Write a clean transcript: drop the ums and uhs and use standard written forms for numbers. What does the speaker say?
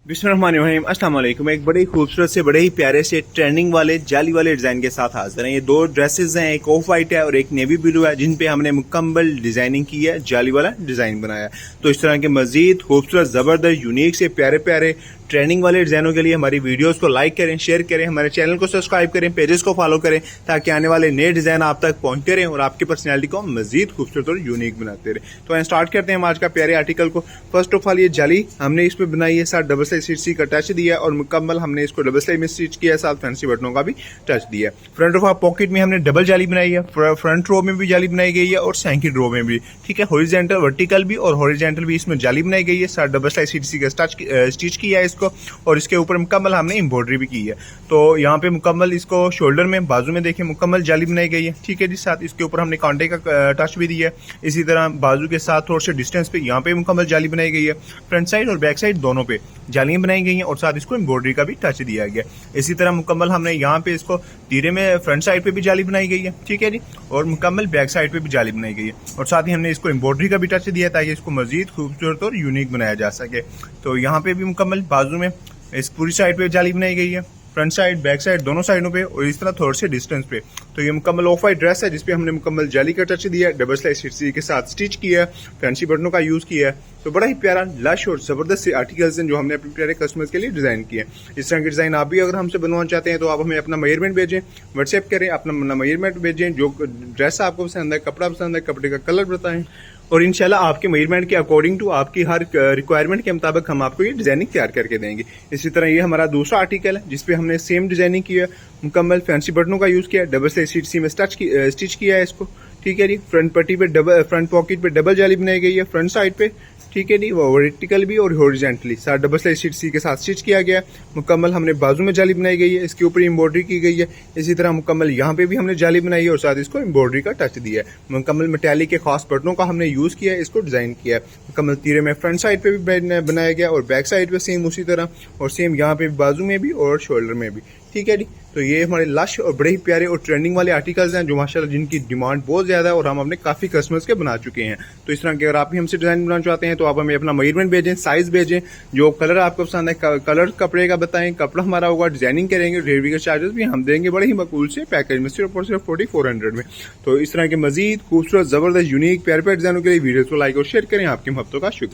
बिस्मिल्लाहिर्रहमानिर्रहीम, अस्सलाम वालेकुम। एक बड़े ही खूबसूरत से बड़े ही प्यारे से ट्रेंडिंग वाले जाली वाले डिज़ाइन के साथ हाजिर हैं। ये दो ड्रेसेस हैं, एक ऑफ वाइट है और एक नेवी ब्लू है, जिन पे हमने मुकम्मल डिज़ाइनिंग की है, जाली वाला डिज़ाइन बनाया है। तो इस तरह के मजीद खूबसूरत ज़बरदस्त यूनिक से प्यारे प्यारे ट्रेंडिंग वाले डिज़ाइनों के लिए हमारी वीडियोस को लाइक करें, शेयर करें, हमारे चैनल को सब्सक्राइब करें, पेजेस को फॉलो करें, ताकि आने वाले नए डिज़ाइन आप तक पहुंचते रहें और आपकी पर्सनैलिटी को मजीद खूबसूरत और यूनिक बनाते रहें। तो स्टार्ट करते हैं हम आज का प्यारे आर्टिकल को। फर्स्ट ऑफ ऑल ये जाली हमने इसमें बनाई है, साथ डबल स्लाइस सी का टच दिया है और मुकम्मल हमने इसको डबल स्लाइस में स्टिच किया है, साथ फैंसी बटनों का भी टच दिया है। फ्रंट ऑफ पॉकेट में हमने डबल जाली बनाई है, फ्रंट रो में भी जाली बनाई गई है और सेकंड रो में भी, ठीक है। हॉरिजॉन्टल वर्टिकल भी और हॉरिजॉन्टल भी इसमें जाली बनाई गई है, साथ डबल स्लाइस सी का स्टिच किया है इसको, और इसके ऊपर मुकम्मल हमने एम्ब्रॉयडरी भी की है। तो यहाँ पे मुकम्मल इसको शोल्डर में बाजू में देखें मुकम्मल जाली बनाई गई है, ठीक है जी। साथ इसके ऊपर हमने कांटे का टच भी दिया है। इसी तरह बाजू के साथ थोड़े से डिस्टेंस पे यहाँ पे मुकम्मल जाली बनाई गई है। फ्रंट साइड और बैक साइड दोनों पे जालियां बनाई गई हैं और साथ इसको एम्ब्रॉयडरी का भी टच दिया गया। इसी तरह मुकम्मल हमने यहाँ पे इसको तीरे में फ्रंट साइड पे भी जाली बनाई गई है, ठीक है जी, और मुकम्मल बैक साइड पे भी जाली बनाई गई है और साथ ही हमने इसको एम्ब्रॉयडरी का भी टच दिया ताकि इसको मजीद खूबसूरत और यूनिक बनाया जा सके। तो यहाँ पे भी मुकम्मल बाजू में इस पूरी साइड पे जाली बनाई गई है, फ्रंट साइड बैक साइड दोनों साइडों पे, और इस तरह थोड़े से डिस्टेंस पे। तो ये मुकम्मल ऑफ वाइट ड्रेस है जिसपे हमने मुकम्मल जाली का टच दिया है, डबल स्लाइस के साथ स्टिच किया है, फैंसी बटनों का यूज किया है। तो बड़ा ही प्यारा लश और जबरदस्त से आर्टिकल्स हैं जो हमने अपने प्यारे कस्टमर्स के लिए डिजाइन किए हैं। इस तरह के डिजाइन आप भी अगर हमसे बनवाना चाहते हैं तो आप हमें अपना मेजरमेंट भेजें, व्हाट्सएप करें, अपना मेजरमेंट भेजें, जो ड्रेस आपको पसंद है, कपड़ा पसंद है, कपड़े का कलर बताएं, और इंशाल्लाह आपके मेजरमेंट के अकॉर्डिंग टू आपकी हर रिक्वायरमेंट के मुताबिक हम आपको ये डिजाइनिंग तैयार करके देंगे। इसी तरह ये हमारा दूसरा आर्टिकल है जिसपे हमने सेम डिजाइनिंग की है, मुकम्मल फैंसी बटनों का यूज किया है, डबल स्लाइस सी में स्टिच किया है इसको, ठीक है जी। फ्रंट पट्टी पे फ्रंट पॉकेट पे डबल जाली बनाई गई है फ्रंट साइड पे, ठीक है जी, वो वर्टिकल भी और हॉरिजॉन्टली साथ डबल स्लाइस सी के साथ स्टिच किया गया। मुकम्मल हमने बाजू में जाली बनाई गई है, इसके ऊपर एम्ब्रॉयडरी की गई है। इसी तरह मुकम्मल यहाँ पे भी हमने जाली बनाई है और साथ इसको एम्ब्रॉयडरी का टच दिया है। मुकम्मल मेटालिक के खास बटनों का हमने यूज किया है, इसको डिजाइन किया है। मुकम्मल तीरे में फ्रंट साइड पे भी बनाया गया और बैक साइड पे सेम उसी तरह, और सेम यहाँ पे बाजू में भी और शोल्डर में भी, ठीक है जी। तो ये हमारे लश और बड़े ही प्यारे और ट्रेंडिंग वाले आर्टिकल्स हैं जो माशाल्लाह जिनकी डिमांड बहुत ज्यादा है और हम अपने काफी कस्टमर्स के बना चुके हैं। तो इस तरह के अगर आप भी हमसे डिजाइन बनाना चाहते हैं तो आप हमें अपना मेजरमेंट भेजें, साइज भेजें, जो कलर आपको पसंद है कलर कपड़े का बताएं, कपड़ा हमारा होगा, डिजाइनिंग करेंगे, डिलीवरी के चार्जेस भी हम देंगे बड़े ही मकबूल से पैकेज में, सिर्फ और सिर्फ 4400 में। तो इस तरह के मजीद खूबसूरत जबरदस्त यूनिक प्यारे प्यारे डिजाइनों के लिए वीडियो को लाइक और शेयर करें। आपकी मोहब्बतों का शुक्रिया।